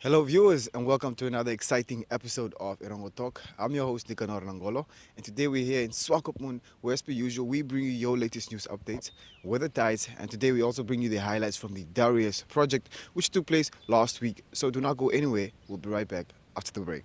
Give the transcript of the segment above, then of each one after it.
Hello, viewers, and welcome to another exciting episode of Erongo Talk. I'm your host, Nicanor Nangolo, and today we're here in Swakopmund, where, as per usual, we bring you your latest news updates, weather tides, and today we also bring you the highlights from the Daures Project, which took place last week. So do not go anywhere. We'll be right back after the break.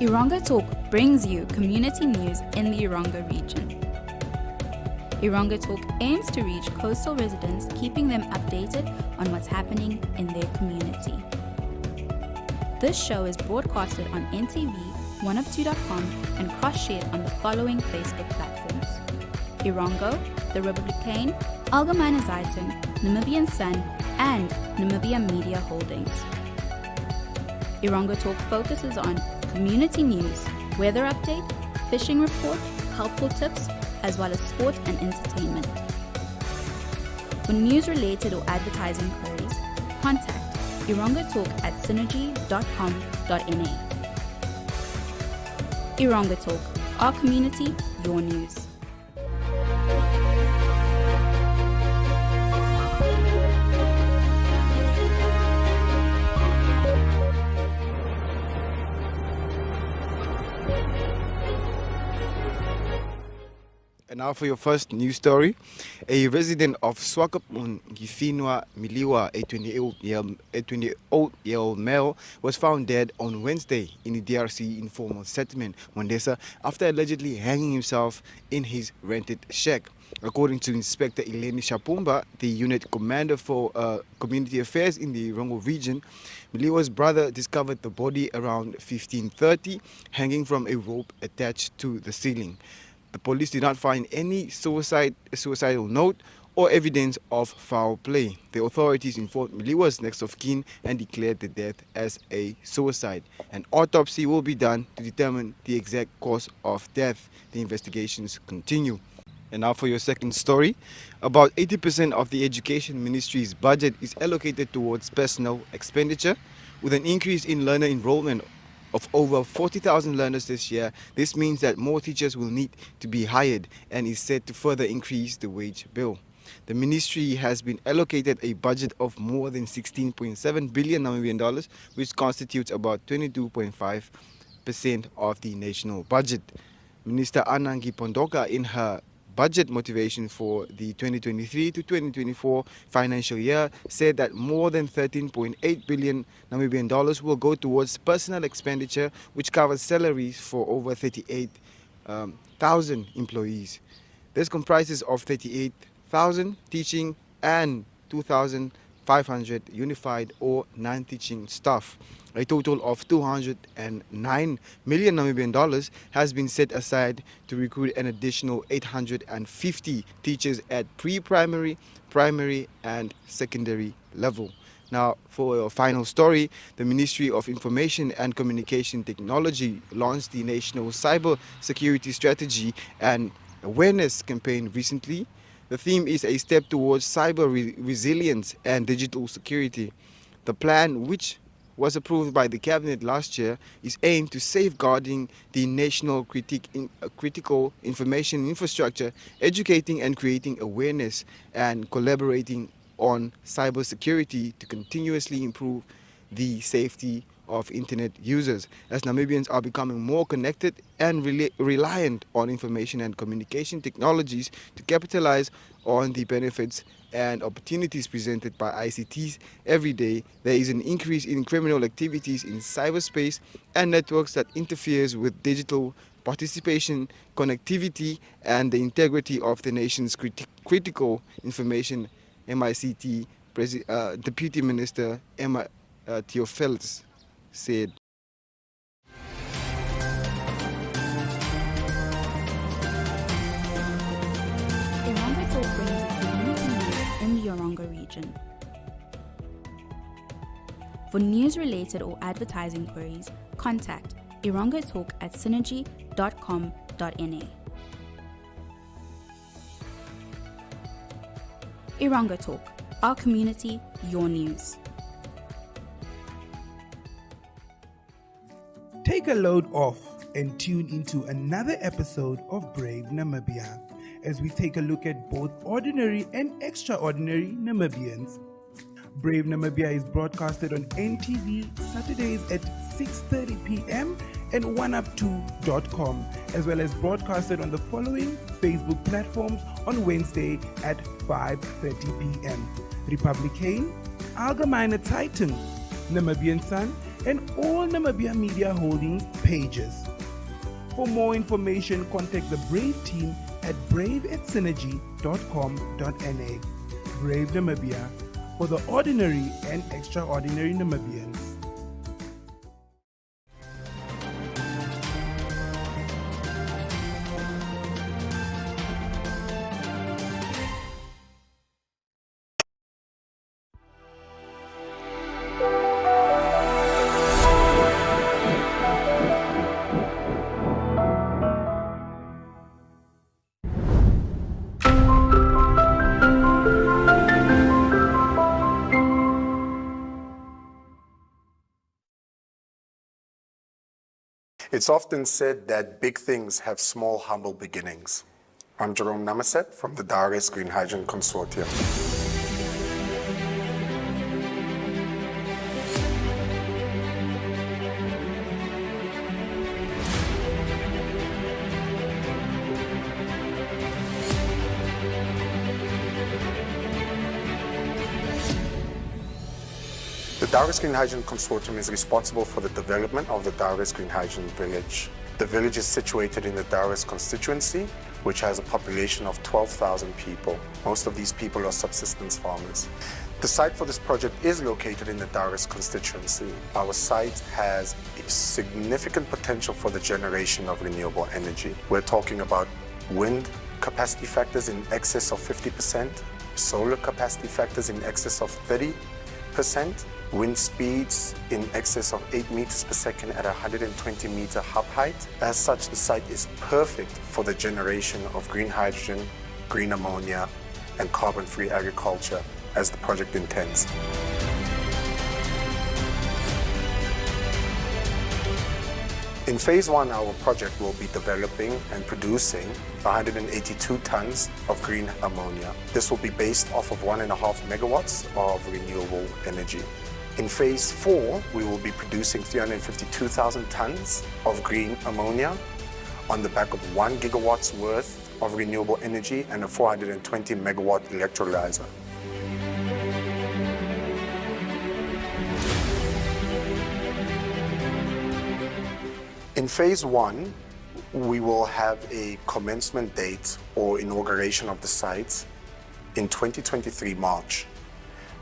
Erongo Talk brings you community news in the Erongo region. Erongo Talk aims to reach coastal residents, keeping them updated on what's happening in their community. This show is broadcasted on NTV, 1up2.com, and cross-shared on the following Facebook platforms: Erongo, The Republican, Algemene Zeitung, Namibian Sun, and Namibia Media Holdings. Erongo Talk focuses on community news, weather update, fishing report, helpful tips, as well as sport and entertainment. For news-related or advertising queries, contact Erongo Talk at synergy.com.na. Erongo Talk, our community, your news. And now for your first news story. A resident of Swakopmund, Gifinwa Miliwa, a 28-year-old male, was found dead on Wednesday in the DRC informal settlement, Mondesa, after allegedly hanging himself in his rented shack. According to Inspector Eleni Shapumba, the unit commander for community affairs in the Erongo region, Miliwa's brother discovered the body around 15:30, hanging from a rope attached to the ceiling. The police did not find any suicidal note or evidence of foul play. The authorities informed Miliwa's next of kin and declared the death as a suicide. An autopsy will be done to determine the exact cause of death. The investigations continue. And now for your second story. About 80% of the Education Ministry's budget is allocated towards personal expenditure. With an increase in learner enrollment of over 40,000 learners this year, this means that more teachers will need to be hired and is set to further increase the wage bill. The ministry has been allocated a budget of more than 16.7 billion Namibian dollars, which constitutes about 22.5% of the national budget. Minister Anangi Pondoka, in her budget motivation for the 2023 to 2024 financial year, said that more than 13.8 billion Namibian dollars will go towards personal expenditure, which covers salaries for over 38,000 employees. This comprises of 38,000 teaching and 2,500 unified or non-teaching staff. A total of 209 million Namibian dollars has been set aside to recruit an additional 850 teachers at pre-primary, primary and secondary level. Now, for your final story, the Ministry of Information and Communication Technology launched the National Cyber Security Strategy and Awareness campaign recently. The theme is a step towards cyber resilience and digital security. The plan, which was approved by the cabinet last year, is aimed to safeguarding the national critical information infrastructure, educating and creating awareness, and collaborating on cybersecurity to continuously improve the safety of internet users, as Namibians are becoming more connected and reliant on information and communication technologies to capitalize on the benefits and opportunities presented by ICTs every day. There is an increase in criminal activities in cyberspace and networks that interferes with digital participation, connectivity, and the integrity of the nation's critical information. MICT Deputy Minister Emma Theophilus said. Erongo Talk brings you community news in the Erongo region. For news-related or advertising queries, contact erongotalk@synergy.com.na. Erongo Talk, our community, your news. Take a load off and tune into another episode of Brave Namibia as we take a look at both ordinary and extraordinary Namibians. Brave Namibia is broadcasted on NTV Saturdays at 6:30 p.m. and 1up2.com, as well as broadcasted on the following Facebook platforms on Wednesday at 5:30 p.m. Republican, Allgemeine Zeitung, Namibian Sun, and all Namibia Media Holdings pages. For more information, contact the Brave team at brave@synergy.com.na. Brave Namibia, for the ordinary and extraordinary Namibians. It's often said that big things have small, humble beginnings. I'm Jerome Namaset from the Daures Green Hydrogen Consortium. The Daures Green Hydrogen Consortium is responsible for the development of the Daures Green Hydrogen Village. The village is situated in the Daures constituency, which has a population of 12,000 people. Most of these people are subsistence farmers. The site for this project is located in the Daures constituency. Our site has a significant potential for the generation of renewable energy. We're talking about wind capacity factors in excess of 50%, solar capacity factors in excess of 30%, wind speeds in excess of 8 meters per second at 120 meter hub height. As such, the site is perfect for the generation of green hydrogen, green ammonia, and carbon-free agriculture, as the project intends. In phase one, our project will be developing and producing 182 tons of green ammonia. This will be based off of 1.5 megawatts of renewable energy. In phase four, we will be producing 352,000 tons of green ammonia on the back of 1 gigawatts worth of renewable energy and a 420 megawatt electrolyzer. In phase one, we will have a commencement date or inauguration of the site in 2023 March.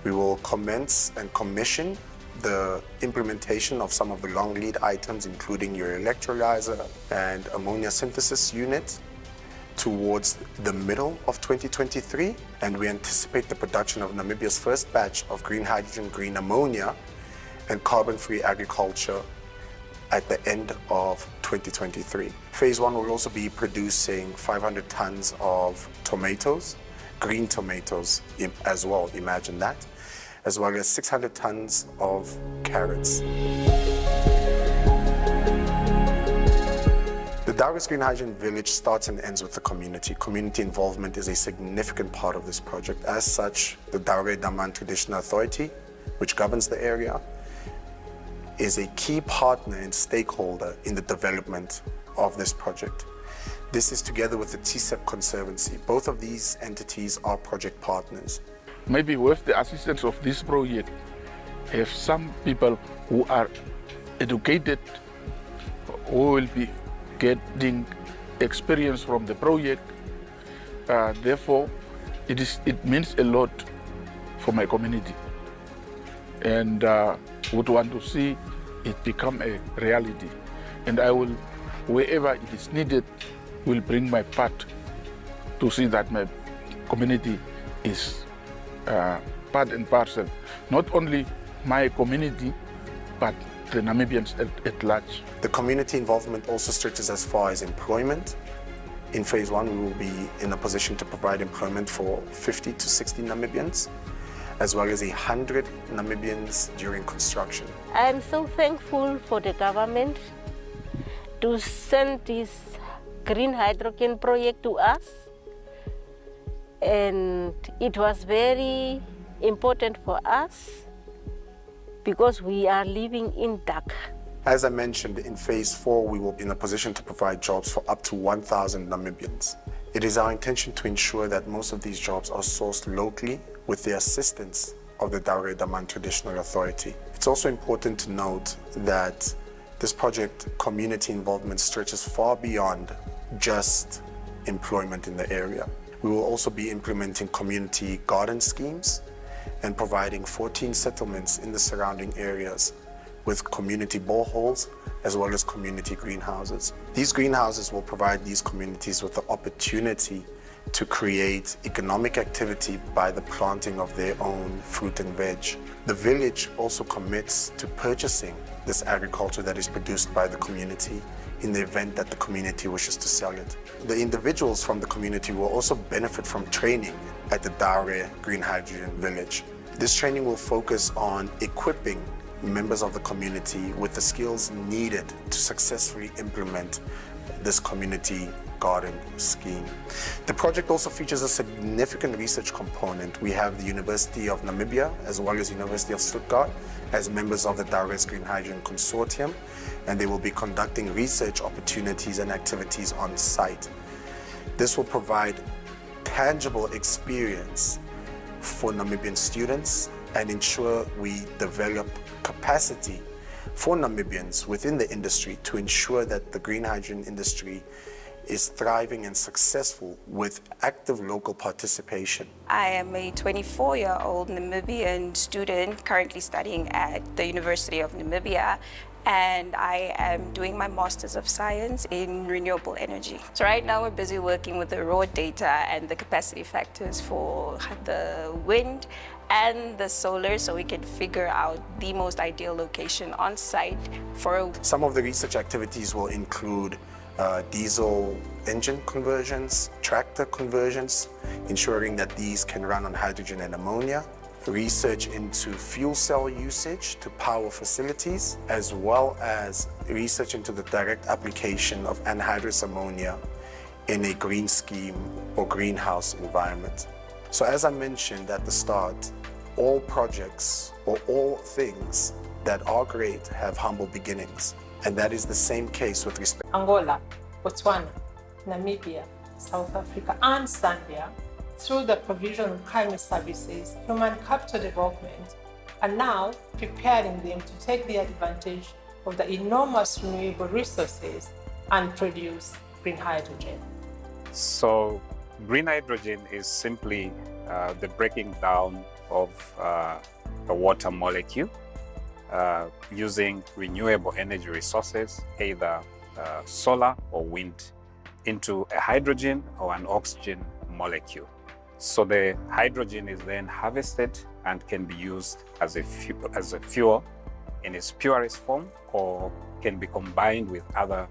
We will commence and commission the implementation of some of the long lead items, including your electrolyzer and ammonia synthesis unit, towards the middle of 2023. And we anticipate the production of Namibia's first batch of green hydrogen, green ammonia, and carbon-free agriculture at the end of 2023. Phase one will also be producing 500 tons of tomatoes, green tomatoes as well, imagine that, as well as 600 tons of carrots. The Daures Green Hydrogen Village starts and ends with the community. Community involvement is a significant part of this project. As such, the Daure Daman Traditional Authority, which governs the area, is a key partner and stakeholder in the development of this project. This is together with the TSEP Conservancy. Both of these entities are project partners. Maybe with the assistance of this project, have some people who are educated, who will be getting experience from the project. Therefore, it means a lot for my community, and would want to see it become a reality. And I will, wherever it is needed, will bring my part to see that my community is part and parcel, not only my community, but the Namibians at large. The community involvement also stretches as far as employment. In phase 1, we will be in a position to provide employment for 50 to 60 Namibians, as well as 100 Namibians during construction. I'm so thankful for the government to send this green hydrogen project to us. And it was very important for us because we are living in dark. As I mentioned, in phase 4, we will be in a position to provide jobs for up to 1,000 Namibians. It is our intention to ensure that most of these jobs are sourced locally with the assistance of the Daures Traditional Authority. It's also important to note that this project community involvement stretches far beyond just employment in the area. We will also be implementing community garden schemes and providing 14 settlements in the surrounding areas with community boreholes as well as community greenhouses. These greenhouses will provide these communities with the opportunity to create economic activity by the planting of their own fruit and veg. The village also commits to purchasing this agriculture that is produced by the community in the event that the community wishes to sell it. The individuals from the community will also benefit from training at the Daures Green Hydrogen Village. This training will focus on equipping members of the community with the skills needed to successfully implement this community garden scheme. The project also features a significant research component. We have the University of Namibia as well as University of Stuttgart as members of the Daures Green Hydrogen Consortium, and they will be conducting research opportunities and activities on site. This will provide tangible experience for Namibian students and ensure we develop capacity for Namibians within the industry to ensure that the green hydrogen industry is thriving and successful with active local participation. I am a 24-year-old Namibian student currently studying at the University of Namibia, and I am doing my Masters of Science in Renewable Energy. So right now we're busy working with the raw data and the capacity factors for the wind and the solar so we can figure out the most ideal location on site for... Some of the research activities will include diesel engine conversions, tractor conversions, ensuring that these can run on hydrogen and ammonia, research into fuel cell usage to power facilities, as well as research into the direct application of anhydrous ammonia in a green scheme or greenhouse environment. So as I mentioned at the start, all projects or all things that are great have humble beginnings. And that is the same case with respect to Angola, Botswana, Namibia, South Africa, and Zambia, through the provision of climate services, human capital development, are now preparing them to take the advantage of the enormous renewable resources and produce green hydrogen. So green hydrogen is simply the breaking down of a water molecule using renewable energy resources, either solar or wind, into a hydrogen or an oxygen molecule. So the hydrogen is then harvested and can be used as a fuel in its purest form, or can be combined with other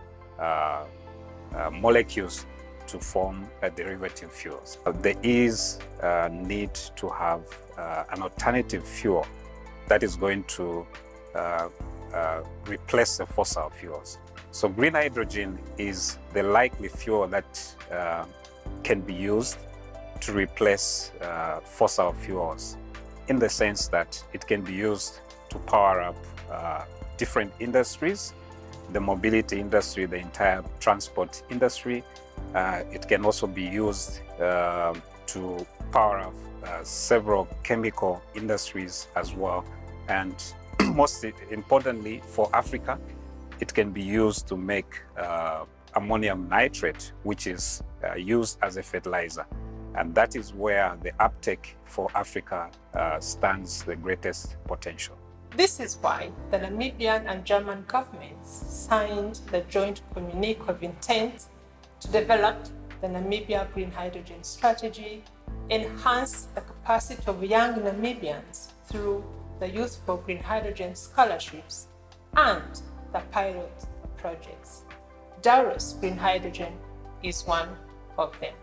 molecules to form derivative fuels. There is a need to have an alternative fuel that is going to replace the fossil fuels. So green hydrogen is the likely fuel that can be used to replace fossil fuels, in the sense that it can be used to power up different industries, the mobility industry, the entire transport industry. It can also be used to power up several chemical industries as well. And most importantly for Africa, it can be used to make ammonium nitrate, which is used as a fertilizer. And that is where the uptake for Africa stands the greatest potential. This is why the Namibian and German governments signed the joint communique of intent to develop the Namibia Green Hydrogen Strategy, enhance the capacity of young Namibians through the Youth for Green Hydrogen scholarships, and the pilot projects. Daures Green Hydrogen is one of them.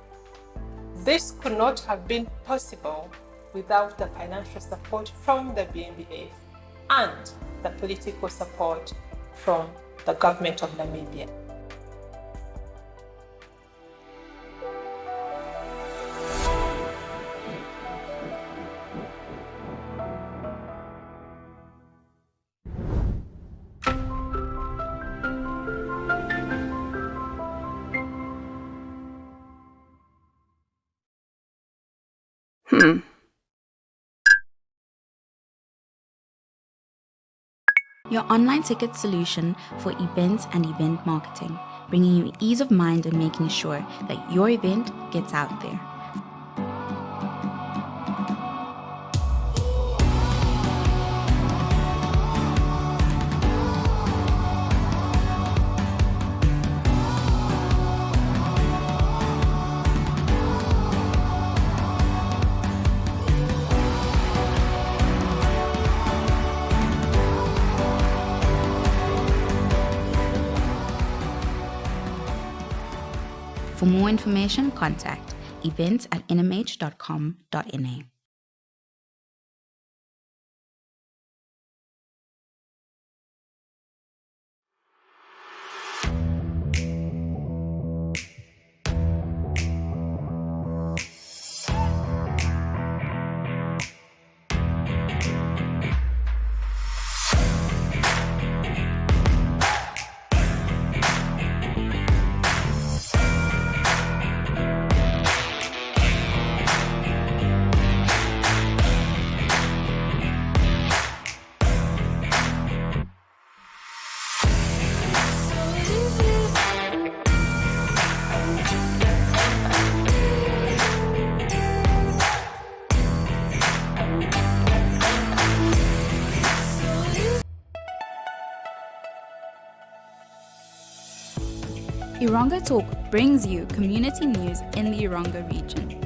This could not have been possible without the financial support from the BNBF and the political support from the government of Namibia. Your online ticket solution for events and event marketing, bringing you ease of mind and making sure that your event gets out there. For more information, contact events@nhom.na. Erongo Talk brings you community news in the Erongo region.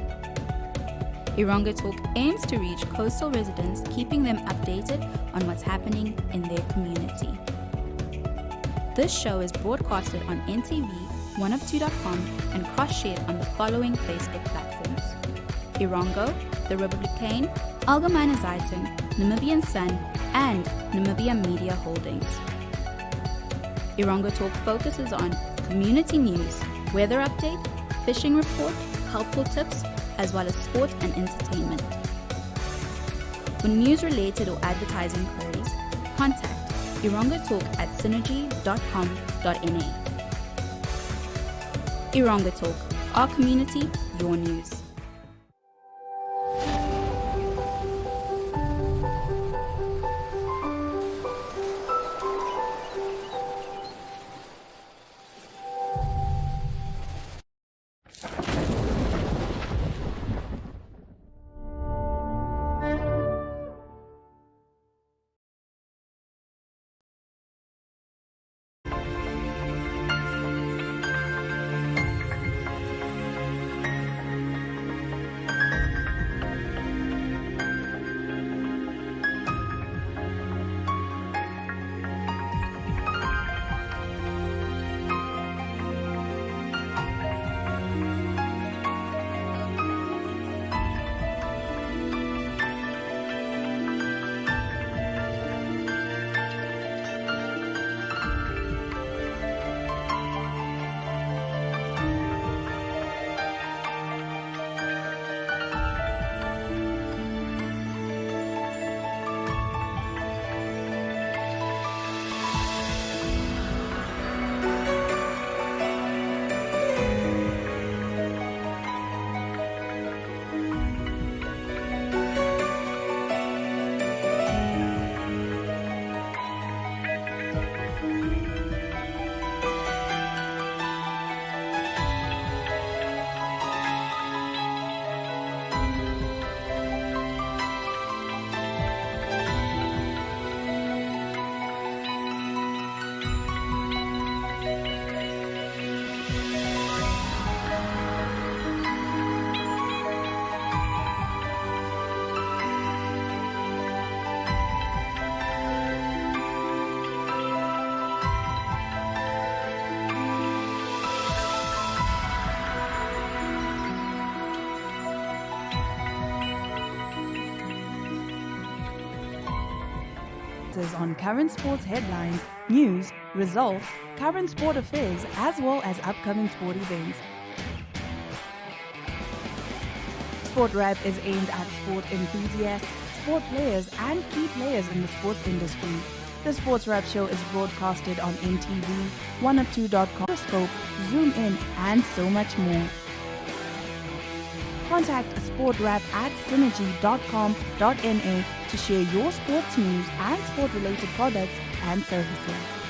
Erongo Talk aims to reach coastal residents, keeping them updated on what's happening in their community. This show is broadcasted on NTV, oneof2.com, and cross-shared on the following Facebook platforms: Erongo, The Republican, Algemene Zeitung, Namibian Sun, and Namibia Media Holdings. Erongo Talk focuses on community news, weather update, fishing report, helpful tips, as well as sport and entertainment. For news-related or advertising queries, contact erongotalk@synergy.com.na. Erongo Talk, our community, your news. on current sports headlines, news, results, current sport affairs, as well as upcoming sport events. Sport Wrap is aimed at sport enthusiasts, sport players, and key players in the sports industry. The Sports Wrap Show is broadcasted on MTV, 102.com, Periscope, Zoom In, and so much more. Contact sportwrap@synergy.com.na to share your sports news and sport-related products and services.